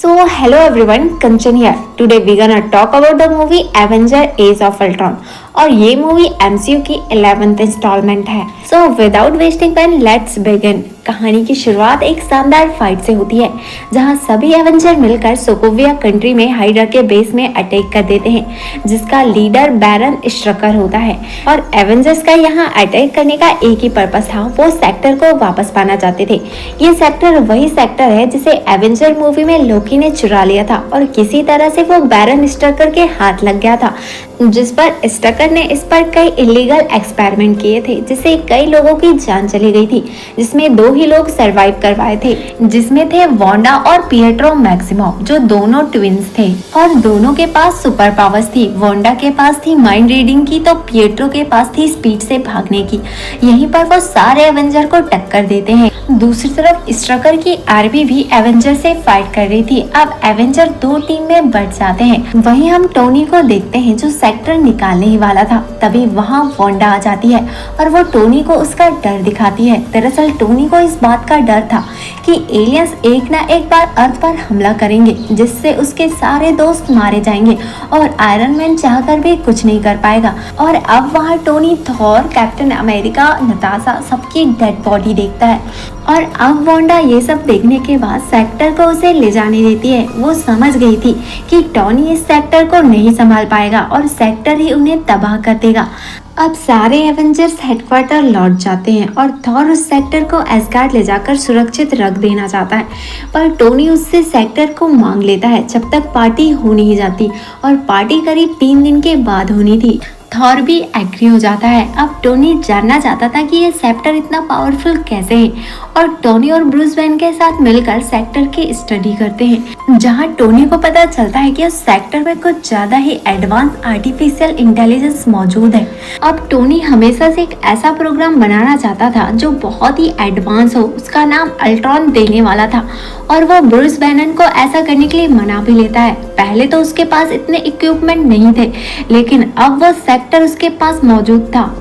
Hello everyone, Kanchan here. Today we're gonna talk about the movie Avenger Age of Ultron. और ये movie MCU की 11th instalment है. So without wasting time, let's begin. कहानी की शुरुआत एक शानदार फाइट से होती है जहां सभी एवेंजर मिलकर सोकोविया कंट्री में हाइड्रा के बेस में अटैक कर देते हैं जिसका लीडर बैरन स्ट्रकर होता है. और एवेंजर्स का यहां अटैक करने का एक ही पर्पस था, वो सेक्टर को वापस पाना चाहते थे. ये सेक्टर वही सेक्टर है जिसे एवेंजर मूवी में लोकी ने चुरा लिया था और किसी तरह से वो बैरन स्ट्रकर के हाथ लग गया था, जिस पर स्ट्रकर ने इस पर कई इलीगल एक्सपेरिमेंट किए थे जिससे कई लोगों की जान चली गई थी, जिसमें 2 ही लोग सरवाइव कर पाए थे, जिसमें थे वांडा और पिएट्रो मैक्सिमो, जो दोनों ट्विंस थे और दोनों के पास सुपर पावर्स थी. वांडा के पास थी माइंड रीडिंग की तो पिएट्रो के पास थी स्पीड से भागने की. यहीं पर वो सारे एवेंजर को टक्कर देते हैं. दूसरी तरफ स्ट्रकर की आर्मी भी एवेंजर से फाइट कर रही थी. अब एवेंजर 2 टीम में बट जाते हैं. वहीं हम टोनी को देखते हैं जो सेक्टर निकालने ही वाला था. तभी वहाँ वांडा आ जाती है और वो टोनी को उसका डर दिखाती है. दरअसल टोनी को इस बात का डर था कि एलियंस एक ना एक बार अर्थ पर हमला करेंगे जिससे उसके सारे दोस्त मारे जाएंगे और आयरन मैन चाहकर भी कुछ नहीं कर पाएगा. और अब वहाँ Tony, Thor, captain America, Natasha सबकी डेड बॉडी देखता है. और अब वांडा ये सब देखने के बाद सेक्टर को उसे ले जाने देती है. वो समझ गई थी कि टोनी इस सेक्टर को नहीं संभाल पाएगा और सेक्टर ही उन्हें तबाह कर देगा. अब सारे एवेंजर्स हेडक्वार्टर लौट जाते हैं और थॉर उस सेक्टर को एस्गार्ड ले जाकर सुरक्षित रख देना चाहता है, पर टोनी उससे सेक्टर को मांग लेता है जब तक पार्टी हो नहीं जाती. और पार्टी करीब 3 दिन के बाद होनी थी. थॉर भी एग्री हो जाता है. अब टोनी जानना चाहता था कि ये सेक्टर इतना पावरफुल कैसे है और टोनी और ब्रूस वैन के साथ मिलकर सेक्टर की स्टडी करते हैं, जहां टोनी को पता चलता है कि उस सेक्टर में कुछ ज्यादा ही एडवांस आर्टिफिशियल इंटेलिजेंस मौजूद है. अब टोनी हमेशा से एक ऐसा प्रोग्राम बनाना चाहता था जो बहुत ही एडवांस हो. उसका नाम अल्ट्रॉन देने वाला था और वो ब्रूस बैनर को ऐसा करने के लिए मना भी लेता है. पहले तो उसके पास इतने इक्विपमेंट नहीं थे, लेकिन अब वो सेक्टर उसके पास मौजूद था.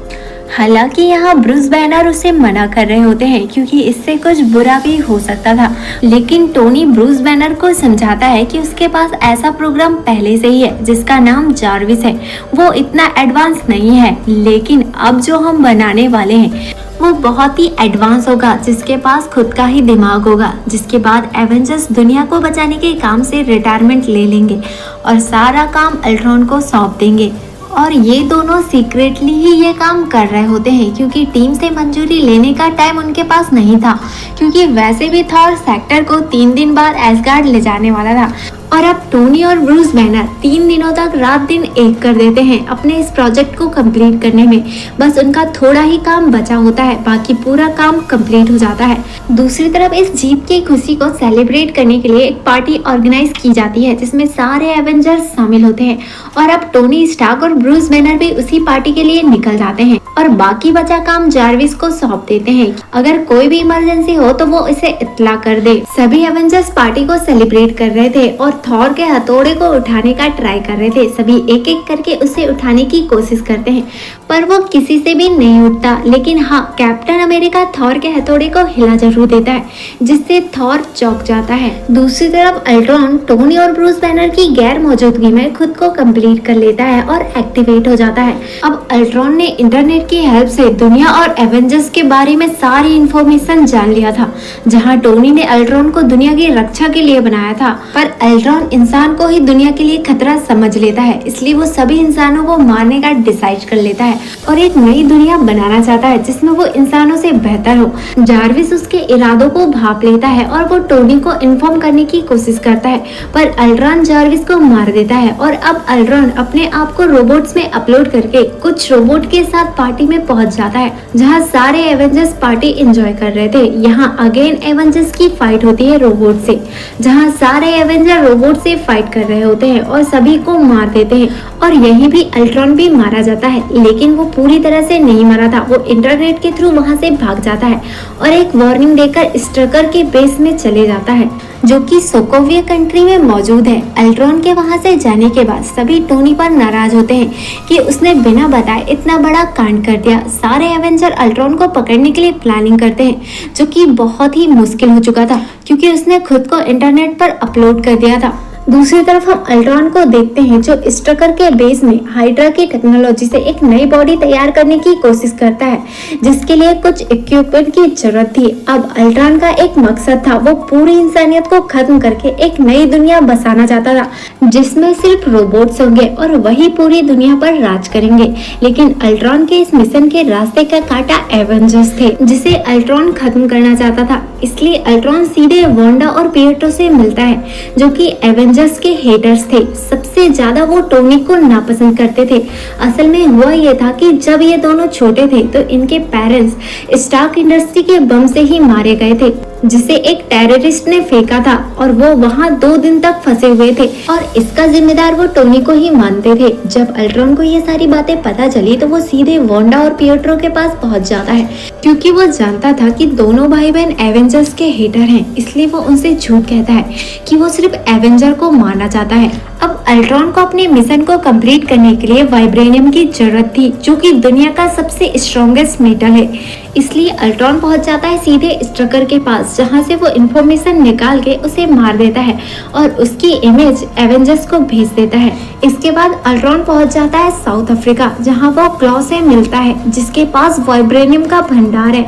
हालांकि यहाँ ब्रूस बैनर उसे मना कर रहे होते हैं क्योंकि इससे कुछ बुरा भी हो सकता था, लेकिन टोनी ब्रूस बैनर को समझाता है कि उसके पास ऐसा प्रोग्राम पहले से ही है जिसका नाम जार्विस है. वो इतना एडवांस नहीं है, लेकिन अब जो हम बनाने वाले हैं वो बहुत ही एडवांस होगा, जिसके पास खुद का ही दिमाग होगा. जिसके बाद एवेंजर्स दुनिया को बचाने के काम से रिटायरमेंट ले लेंगे और सारा काम अल्ट्रॉन को सौंप देंगे. और ये दोनों सीक्रेटली ही ये काम कर रहे होते हैं क्योंकि टीम से मंजूरी लेने का टाइम उनके पास नहीं था, क्योंकि वैसे भी थॉर सेक्टर को 3 दिन बाद एस्गार्ड ले जाने वाला था. और अब टोनी और ब्रूस बैनर 3 दिनों तक रात दिन एक कर देते हैं अपने इस प्रोजेक्ट को कंप्लीट करने में. बस उनका थोड़ा ही काम बचा होता है, बाकी पूरा काम कंप्लीट हो जाता है. दूसरी तरफ इस जीत की खुशी को सेलिब्रेट करने के लिए एक पार्टी ऑर्गेनाइज की जाती है जिसमें सारे एवेंजर्स शामिल होते हैं. और अब टोनी स्टार्क और ब्रूस बैनर भी उसी पार्टी के लिए निकल जाते हैं और बाकी बचा काम जार्विस को सौंप देते हैं. अगर कोई भी इमरजेंसी हो तो वो इसे इत्तला कर दे. सभी एवेंजर्स पार्टी को सेलिब्रेट कर रहे थे और थॉर के हथौड़े को उठाने का ट्राई कर रहे थे. सभी एक एक करके उसे उठाने की कोशिश करते हैं पर वो किसी से भी नहीं उठता. लेकिन हाँ, कैप्टन अमेरिका थॉर के हथौड़े को हिला जरूर देता है जिससे थॉर चौंक जाता है. दूसरी तरफ अल्ट्रॉन टोनी और ब्रूस बैनर की गैर मौजूदगी में खुद को कंप्लीट कर लेता है और एक्टिवेट हो जाता है. अब अल्ट्रॉन ने इंटरनेट की हेल्प से दुनिया और एवेंजर्स के बारे में सारी इंफॉर्मेशन जान लिया था. जहाँ टोनी ने अल्ट्रॉन को दुनिया की रक्षा के लिए बनाया था, पर अल्ट्रॉन इंसान को ही दुनिया के लिए खतरा समझ लेता है, इसलिए वो सभी इंसानों को मारने का डिसाइड कर लेता है और एक नई दुनिया बनाना चाहता है जिसमें वो इंसानों से बेहतर हो. जार्विस उसके इरादों को भाप लेता है और वो टोनी को इन्फॉर्म करने की कोशिश करता है, पर अल्ट्रॉन जार्विस को मार देता है. और अब अल्ट्रॉन अपने आप को रोबोट्स में अपलोड करके कुछ रोबोट के साथ पार्टी में पहुंच जाता है जहां सारे एवेंजर्स पार्टी एंजॉय कर रहे थे. यहाँ अगेन एवेंजर्स की फाइट होती है रोबोट से, जहाँ सारे एवेंजर रोबोट से फाइट कर रहे होते हैं और सभी को मार देते हैं. और यहीं भी अल्ट्रॉन भी मारा जाता है, लेकिन वो पूरी तरह से नहीं मरा था. वो इंटरनेट के थ्रू वहां से भाग जाता है और एक वार्निंग देकर स्ट्रकर के बेस में चले जाता है. जो कि सोकोविया कंट्री में मौजूद है। अल्ट्रॉन के वहां से जाने के बाद सभी टोनी पर नाराज होते हैं कि उसने बिना बताए इतना बड़ा कांड कर दिया। सारे एवेंजर अल्ट्रॉन को पकड़ने के लिए प्लानिंग करते हैं, जो कि बहुत ही मुश्किल हो चुका था क्योंकि उसने खुद को इंटरनेट पर अपलोड कर दिया था। दूसरी तरफ हम अल्ट्रॉन को देखते हैं जो स्ट्रकर के बेस में हाइड्रा की टेक्नोलॉजी से एक नई बॉडी तैयार करने की कोशिश करता है, जिसके लिए कुछ इक्विपमेंट की जरूरत थी। अब अल्ट्रॉन का एक मकसद था, वो पूरी इंसानियत को खत्म करके एक नई दुनिया बसाना चाहता था जिसमें सिर्फ रोबोट्स होंगे और वही पूरी दुनिया पर राज करेंगे। लेकिन अल्ट्रॉन के इस मिशन के रास्ते का कांटा एवेंजर्स थे, जिसे अल्ट्रॉन खत्म करना चाहता था। इसलिए अल्ट्रॉन सीधे वांडा और पिएट्रो से मिलता है, जो कि एवेंजर्स के हेटर्स थे। सबसे ज्यादा वो टोनी को नापसंद करते थे। असल में हुआ ये था कि जब ये दोनों छोटे थे तो इनके पेरेंट्स स्टार्क इंडस्ट्री के बम से ही मारे गए थे, जिसे एक टेररिस्ट ने फेंका था और वो वहाँ 2 दिन तक फंसे हुए थे और इसका जिम्मेदार वो टोनी को ही मानते थे। जब अल्ट्रॉन को ये सारी बातें पता चली तो वो सीधे वांडा और पिएट्रो के पास पहुंच जाता है, क्योंकि वो जानता था कि दोनों भाई बहन एवेंजर्स के हेटर हैं। इसलिए वो उनसे झूठ कहता है कि वो सिर्फ एवेंजर को मारना चाहता है। अब अल्ट्रॉन को अपने मिशन को कंप्लीट करने के लिए वाइब्रेनियम की जरूरत थी, जो कि दुनिया का सबसे स्ट्रॉन्गेस्ट मेटल है। इसलिए अल्ट्रॉन पहुंच जाता है सीधे स्ट्रकर के पास, जहां से वो इंफॉर्मेशन निकाल के उसे मार देता है और उसकी इमेज एवेंजर्स को भेज देता है। इसके बाद अल्ट्रॉन पहुंच जाता है साउथ अफ्रीका, जहां वो क्लॉ से मिलता है, जिसके पास वाइब्रेनियम का भंडार है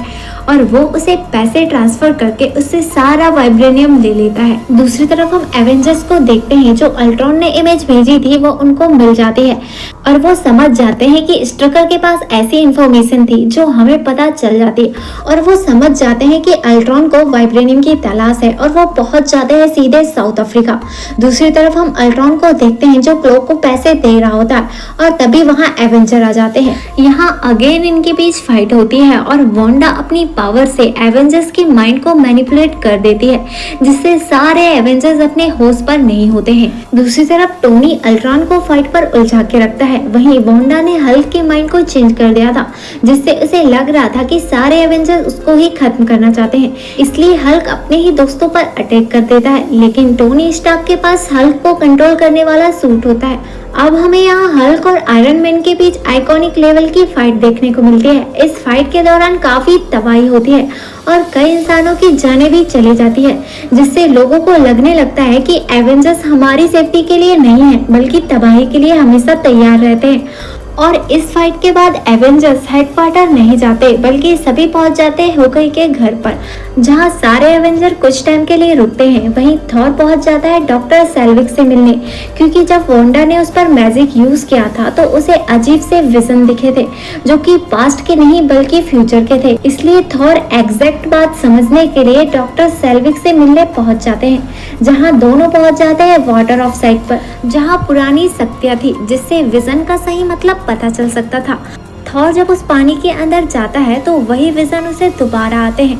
और वो उसे पैसे ट्रांसफर करके उससे सारा वाइब्रेनियम ले लेता है। दूसरी तरफ हम एवेंजर्स को देखते हैं, जो अल्ट्रॉन ने इमेज भेजी थी वो उनको मिल जाती है और वो समझ जाते हैं कि स्ट्रकर के पास ऐसी इंफॉर्मेशन थी जो हमें पता चल जाती है और वो समझ जाते हैं कि अल्ट्रॉन को वाइब्रेनियम की तलाश है और वो पहुंच जाते हैं सीधे साउथ अफ्रीका। दूसरी तरफ हम अल्ट्रॉन को देखते हैं जो क्लो को पैसे दे रहा होता है और तभी वहाँ एवेंजर आ जाते हैं। यहाँ अगेन इनके बीच फाइट होती है और वांडा अपनी पावर से एवेंजर्स की माइंड को मैनिपुलेट कर देती है, जिससे सारे एवेंजर्स अपने होश पर नहीं होते हैं। दूसरी तरफ टोनी अल्ट्रॉन को फाइट पर उलझा के रखता है। वहीं वांडा ने हल्क के माइंड को चेंज कर दिया था, जिससे उसे लग रहा था कि सारे एवेंजर्स उसको ही खत्म करना चाहते हैं। इसलिए हल्क अपने ही दोस्तों पर अटैक कर देता है, लेकिन टोनी स्टार्क के पास हल्क को कंट्रोल करने वाला सूट होता है। अब हमें यहाँ हल्क और आयरन मैन के बीच आइकॉनिक लेवल की फाइट देखने को मिलती है। इस फाइट के दौरान काफी तबाही होती है और कई इंसानों की जानें भी चली जाती है, जिससे लोगों को लगने लगता है कि एवेंजर्स हमारी सेफ्टी के लिए नहीं है, बल्कि तबाही के लिए हमेशा तैयार रहते हैं। और इस फाइट के बाद एवेंजर्स हेडक्वार्टर नहीं जाते, बल्कि सभी पहुंच जाते हैं होकाई के घर पर, जहां सारे एवेंजर कुछ टाइम के लिए रुकते हैं। वहीं थॉर पहुंच जाता है डॉक्टर सेल्विक से मिलने, क्योंकि जब वांडा ने उस पर मैजिक यूज किया था तो उसे अजीब से विजन दिखे थे, जो कि पास्ट के नहीं बल्कि फ्यूचर के थे। इसलिए थॉर एग्जैक्ट बात समझने के लिए डॉक्टर सेल्विक से मिलने पहुंच जाते हैं, जहां दोनों पहुंच जाते हैं वाटर ऑफ साइट पर, जहां पुरानी शक्तियां थी, जिससे विजन का सही मतलब पता चल सकता था। थॉर जब उस पानी के अंदर जाता है तो वही विजन उसे दोबारा आते हैं।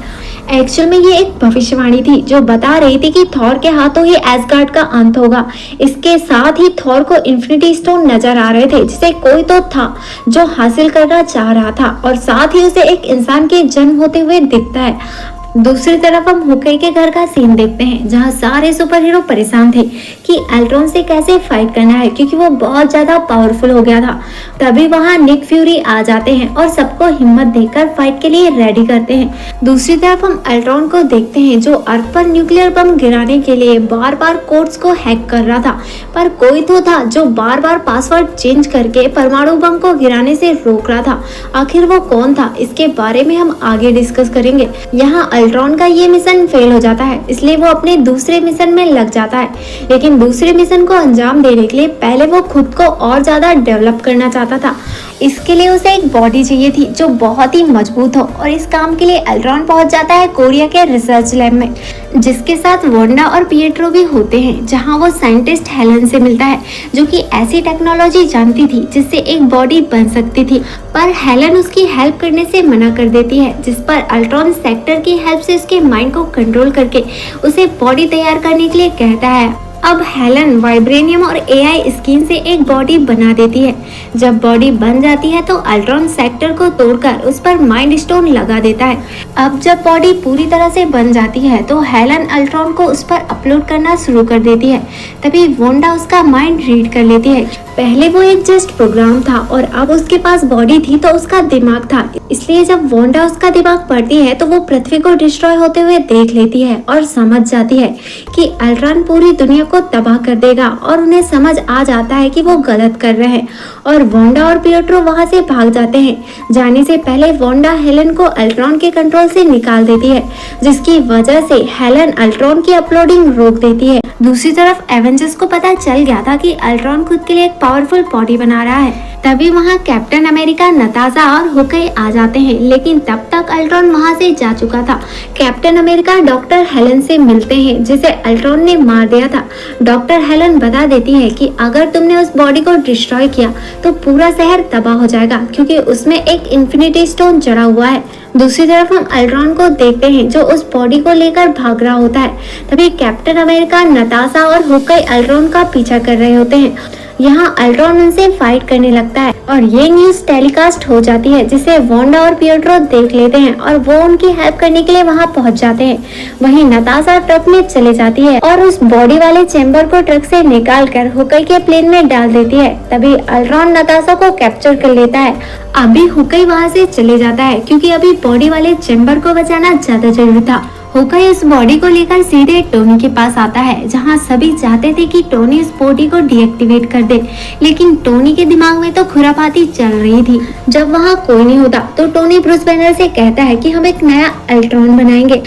एक्चुअल में ये एक भविष्यवाणी थी जो बता रही थी कि थॉर के हाथों ही एसगार्ड का अंत होगा। इसके साथ ही थॉर को इन्फिनिटी स्टोन नजर आ रहे थे, जिसे कोई तो था जो हासिल करना चाह रहा था, और साथ ही उसे एक इंसान के जन्म होते हुए दिखता है। दूसरी तरफ हम होकाई के घर का सीन देखते हैं, जहां सारे सुपर हीरो परेशान थे कि अल्ट्रॉन से कैसे फाइट करना है, क्योंकि वो बहुत ज्यादा पावरफुल हो गया था। तभी वहां निक फ्यूरी आ जाते हैं और सबको हिम्मत देकर फाइट के लिए रेडी करते हैं। दूसरी तरफ हम अल्ट्रॉन को देखते हैं, जो अर्थ पर न्यूक्लियर बम गिराने के लिए बार बार कोड्स को हैक कर रहा था, पर कोई तो था जो बार बार पासवर्ड चेंज करके परमाणु बम को गिराने से रोक रहा था। आखिर वो कौन था, इसके बारे में हम आगे डिस्कस करेंगे। यहाँ अल्ट्रॉन का ये मिशन फेल हो जाता है, इसलिए वो अपने दूसरे मिशन में लग जाता है। लेकिन दूसरे मिशन को अंजाम देने के लिए पहले वो खुद को और ज्यादा डेवलप करना चाहता था। इसके लिए उसे एक बॉडी चाहिए थी जो बहुत ही मजबूत हो, और इस काम के लिए अल्ट्रॉन पहुंच जाता है कोरिया के रिसर्च लैब में, जिसके साथ वांडा और पिएट्रो भी होते हैं, जहां वो साइंटिस्ट हेलन से मिलता है, जो कि ऐसी टेक्नोलॉजी जानती थी जिससे एक बॉडी बन सकती थी। पर हेलन उसकी हेल्प करने से मना कर देती है, जिस पर अल्ट्रॉन सेक्टर की हेल्प से उसके माइंड को कंट्रोल करके उसे बॉडी तैयार करने के लिए कहता है। अब हेलन वाइब्रेनियम और एआई स्किन से एक बॉडी बना देती है। जब बॉडी बन जाती है तो अल्ट्रॉन सेक्टर को तोड़कर उस पर माइंड स्टोन लगा देता है। अब जब बॉडी पूरी तरह से बन जाती है तो हेलन अल्ट्रॉन को उस पर अपलोड करना शुरू कर देती है। तभी वोंडा उसका माइंड रीड कर लेती है। पहले वो एक जस्ट प्रोग्राम था और अब उसके पास बॉडी थी तो उसका दिमाग था। इसलिए जब वोंडा उसका दिमाग पढ़ती है तो वो पृथ्वी को डिस्ट्रॉय होते हुए देख लेती है और समझ जाती है कि अल्ट्रॉन पूरी दुनिया को तबाह कर देगा और उन्हें समझ आ जाता है कि वो गलत कर रहे हैं और वोंडा और पिएट्रो वहां से भाग जाते हैं। जाने से पहले वोंडा हेलन को अल्ट्रॉन के कंट्रोल से निकाल देती है, जिसकी वजह से हेलन अल्ट्रॉन की अपलोडिंग रोक देती है। दूसरी तरफ एवेंजर्स को पता चल गया था कि अल्ट्रॉन खुद के लिए एक पावरफुल बॉडी बना रहा है। तभी वहाँ कैप्टन अमेरिका, नताशा और हुकई आ जाते हैं, लेकिन तब तक अल्ट्रॉन वहाँ से जा चुका था। कैप्टन अमेरिका डॉक्टर हेलन से मिलते हैं जिसे अल्ट्रॉन ने मार दिया था। डॉक्टर हेलन बता देती है कि अगर तुमने उस बॉडी को डिस्ट्रॉय किया तो पूरा शहर तबाह हो जाएगा क्योंकि उसमें एक इन्फिनिटी स्टोन जड़ा हुआ है। दूसरी तरफ हम अल्ट्रॉन को देखते हैं जो उस बॉडी को लेकर भाग रहा होता है। तभी कैप्टन अमेरिका, नताशा और हुकई अल्ट्रॉन का पीछा कर रहे होते हैं। यहाँ अल्ट्रॉन उनसे फाइट करने लगता है और ये न्यूज टेलीकास्ट हो जाती है जिसे वोंडा और पिएट्रो देख लेते हैं और वो उनकी हेल्प करने के लिए वहाँ पहुँच जाते हैं। वहीं नताशा ट्रक में चले जाती है और उस बॉडी वाले चेम्बर को ट्रक से निकाल कर हुकई के प्लेन में डाल देती है। तभी अल्ट्रॉन नताशा को कैप्चर कर लेता है। अभी हुकई वहाँ से चले जाता है क्योंकि अभी बॉडी वाले चेम्बर को बचाना ज्यादा जरूरी था। हुकई इस बॉडी को लेकर सीधे टोनी के पास आता है, जहां सभी चाहते थे कि टोनी इस बॉडी को डीएक्टिवेट कर दे, लेकिन टोनी के दिमाग में तो खुरापाती चल रही थी। जब वहां कोई नहीं होता तो टोनी ब्रूस बैनर से कहता है कि हम एक नया अल्ट्रॉन बनाएंगे,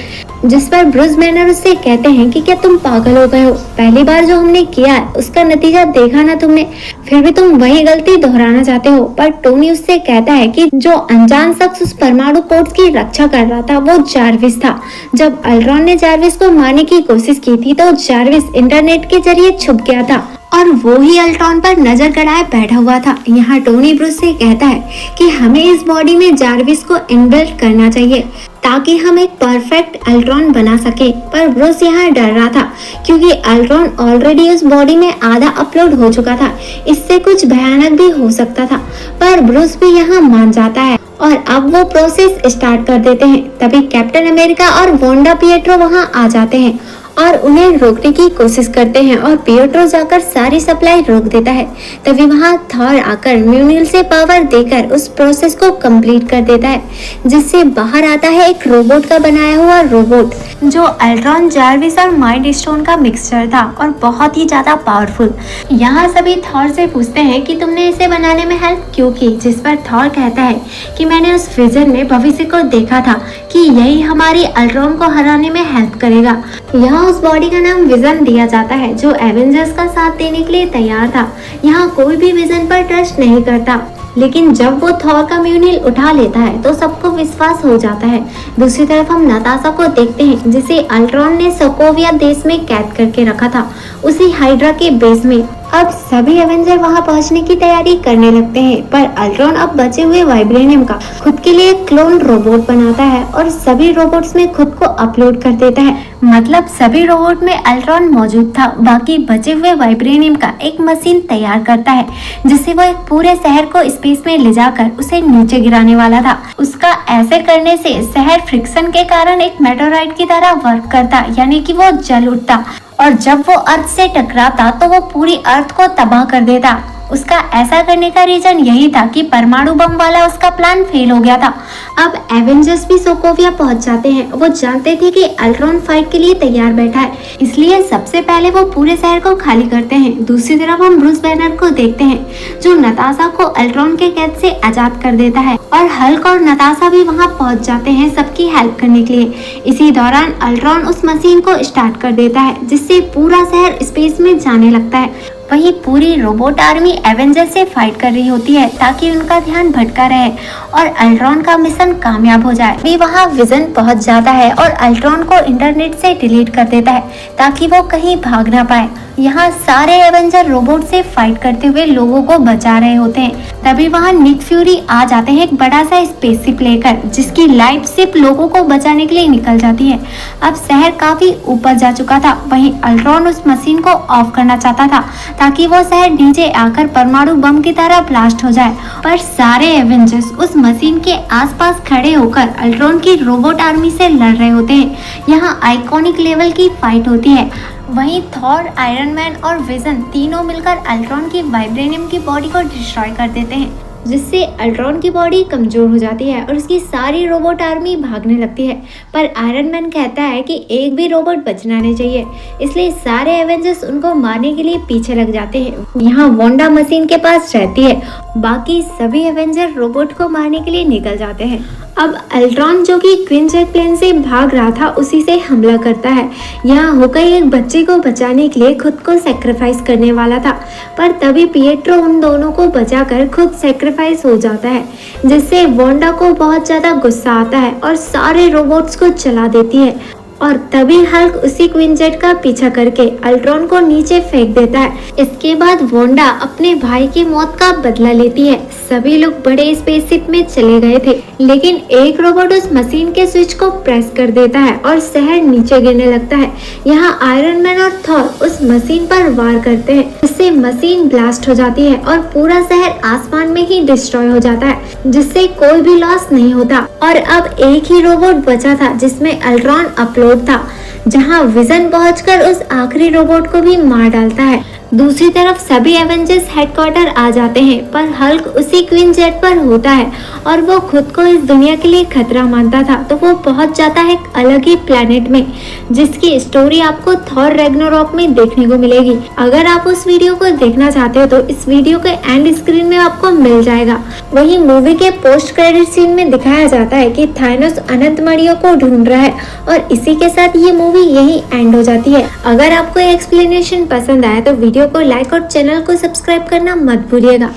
जिस पर ब्रूस बैनर उससे कहते हैं कि क्या तुम पागल हो गए हो? पहली बार जो हमने किया है उसका नतीजा देखा ना तुमने, फिर भी तुम वही गलती दोहराना चाहते हो। पर टोनी उससे कहता है कि जो अनजान शख्स उस परमाणु कोड्स की रक्षा कर रहा था वो जार्विस था। जब अल्ट्रॉन ने जार्विस को मारने की कोशिश की थी तो जार्विस इंटरनेट के जरिए छुप गया था और वो ही अल्ट्रॉन पर नजर गड़ाए बैठा हुआ था। यहाँ टोनी ब्रूस से कहता है कि हमें इस बॉडी में जार्विस को इनबिल्ट करना चाहिए ताकि हम एक परफेक्ट अल्ट्रॉन बना सके। पर ब्रूस यहाँ डर रहा था क्योंकि अल्ट्रॉन ऑलरेडी उस बॉडी में आधा अपलोड हो चुका था, इससे कुछ भयानक भी हो सकता था। पर ब्रूस भी यहाँ मान जाता है और अब वो प्रोसेस स्टार्ट कर देते हैं। तभी कैप्टन अमेरिका और वोंडा पिएट्रो वहाँ आ जाते हैं और उन्हें रोकने की कोशिश करते हैं और पिएट्रो जाकर सारी सप्लाई रोक देता है। तभी वहाँ थॉर आकर म्यूनिल से पावर देकर उस प्रोसेस को कंप्लीट कर देता है, जिससे बाहर आता है एक रोबोट का बनाया हुआ रोबोट जो अल्ट्रॉन, जार्विस और माइंड स्टोन का मिक्सचर था और बहुत ही ज्यादा पावरफुल। यहाँ सभी थॉर से पूछते हैं कि तुमने इसे बनाने में हेल्प क्यों की, जिस पर थॉर कहता है कि मैंने उस विजन में भविष्य को देखा था कि यही हमारी अल्ट्रॉन को हराने में हेल्प करेगा। यहाँ उस बॉडी का नाम विजन दिया जाता है जो एवेंजर्स का साथ देने के लिए तैयार था। यहाँ कोई भी विजन पर ट्रस्ट नहीं करता, लेकिन जब वो थॉर का म्यूनिल उठा लेता है तो सबको विश्वास हो जाता है। दूसरी तरफ हम नताशा को देखते हैं जिसे अल्ट्रॉन ने सोकोविया देश में कैद करके रखा था, उसी हाइड्रा के बेस में। अब सभी एवेंजर वहां पहुंचने की तैयारी करने लगते हैं, पर अल्ट्रॉन अब बचे हुए वाइब्रेनियम का खुद के लिए क्लोन रोबोट बनाता है और सभी रोबोट्स में खुद को अपलोड कर देता है। मतलब सभी रोबोट में अल्ट्रॉन मौजूद था, बाकी बचे हुए वाइब्रेनियम का एक मशीन तैयार करता है जिससे वो एक पूरे शहर को स्पेस में ले जाकर उसे नीचे गिराने वाला था। उसका ऐसे करने से शहर फ्रिक्शन के कारण एक मेटेओराइट की तरह वर्क करता, यानी कि वो जल उठता और जब वो अर्थ से टकराता तो वो पूरी अर्थ को तबाह कर देता। उसका ऐसा करने का रीजन यही था कि परमाणु बम वाला उसका प्लान फेल हो गया था। अब एवेंजर्स भी सोकोविया पहुंच जाते हैं। वो जानते थे कि अल्ट्रॉन फाइट के लिए तैयार बैठा है, इसलिए सबसे पहले वो पूरे शहर को खाली करते हैं। दूसरी तरफ हम ब्रूस बैनर को देखते हैं जो नताशा को अल्ट्रॉन के कैद से आजाद कर देता है और हल्क और नताशा भी वहां पहुंच जाते हैं सबकी हेल्प करने के लिए। इसी दौरान अल्ट्रॉन उस मशीन को स्टार्ट कर देता है जिससे पूरा शहर स्पेस में जाने लगता है। वहीं पूरी रोबोट आर्मी एवेंजर से फाइट कर रही होती है ताकि उनका ध्यान भटका रहे और अल्ट्रॉन का मिशन कामयाब हो जाए। भी वहां विजन पहुंच जाता है और अल्ट्रॉन को इंटरनेट से डिलीट कर देता है ताकि वो कहीं भाग ना पाए। यहाँ सारे एवेंजर रोबोट से फाइट करते हुए लोगों को बचा रहे होते हैं। तभी वहाँ निक फ्यूरी आ जाते हैं एक बड़ा सा स्पेसशिप लेकर, जिसकी लाइट सिर्फ लोगों को बचाने के लिए निकल जाती है। अब शहर काफी ऊपर जा चुका था। वहीं अल्ट्रॉन उस मशीन को ऑफ करना चाहता था ताकि वो शहर नीचे आकर परमाणु बम की तरह ब्लास्ट हो जाए, पर सारे एवेंजर्स उस मशीन के आसपास खड़े होकर अल्ट्रॉन की रोबोट आर्मी से लड़ रहे होते हैं। यहाँ आइकॉनिक लेवल की फाइट होती है। वहीं थॉर, आयरन मैन और विजन तीनों मिलकर अल्ट्रॉन की वाइब्रेनियम की बॉडी को डिस्ट्रॉय कर देते हैं, जिससे अल्ट्रॉन की बॉडी कमजोर हो जाती है और उसकी सारी रोबोट आर्मी भागने लगती है। पर आयरन मैन कहता है कि एक भी रोबोट बचना नहीं चाहिए, इसलिए सारे एवेंजर्स उनको मारने के लिए पीछे लग जाते हैं। यहाँ वांडा मशीन के पास रहती है, बाकी सभी एवेंजर रोबोट को मारने के लिए निकल जाते हैं। अब अल्ट्रॉन, जो कि क्वीन जेट प्लेन से भाग रहा था, उसी से हमला करता है। यहाँ होकाई एक बच्चे को बचाने के लिए खुद को सेक्रीफाइस करने वाला था, पर तभी पिएट्रो उन दोनों को बचाकर खुद सेक्रीफाइस हो जाता है, जिससे वांडा को बहुत ज्यादा गुस्सा आता है और सारे रोबोट्स को जला देती है। और तभी हल्क उसी क्वीन जेट का पीछा करके अल्ट्रॉन को नीचे फेंक देता है। इसके बाद वांडा अपने भाई की मौत का बदला लेती है। सभी लोग बड़े स्पेसशिप में चले गए थे, लेकिन एक रोबोट उस मशीन के स्विच को प्रेस कर देता है और शहर नीचे गिरने लगता है। यहाँ आयरन मैन और थॉर उस मशीन पर वार करते हैं, जिससे मशीन ब्लास्ट हो जाती है और पूरा शहर आसमान में ही डिस्ट्रॉय हो जाता है, जिससे कोई भी लॉस नहीं होता। और अब एक ही रोबोट बचा था जिसमें अल्ट्रॉन अपलोड था, जहां विजन पहुंचकर उस आखिरी रोबोट को भी मार डालता है। दूसरी तरफ सभी एवेंजर्स हेडक्वार्टर आ जाते हैं, पर हल्क उसी क्वीन जेट पर होता है और वो खुद को इस दुनिया के लिए खतरा मानता था, तो वो पहुंच जाता है एक अलग ही प्लेनेट में, जिसकी स्टोरी आपको थॉर रैग्नारोक में देखने को मिलेगी। अगर आप उस वीडियो को देखना चाहते हो तो इस वीडियो के एंड स्क्रीन में आपको मिल जाएगा। वहीं मूवी के पोस्ट क्रेडिट सीन में दिखाया जाता है कि थानोस अनंत मणियों को ढूंढ रहा है, और इसी के साथ ये मूवी यही एंड हो जाती है। अगर आपको एक्सप्लेनेशन पसंद आया तो वीडियो को लाइक और चैनल को सब्सक्राइब करना मत भूलिएगा।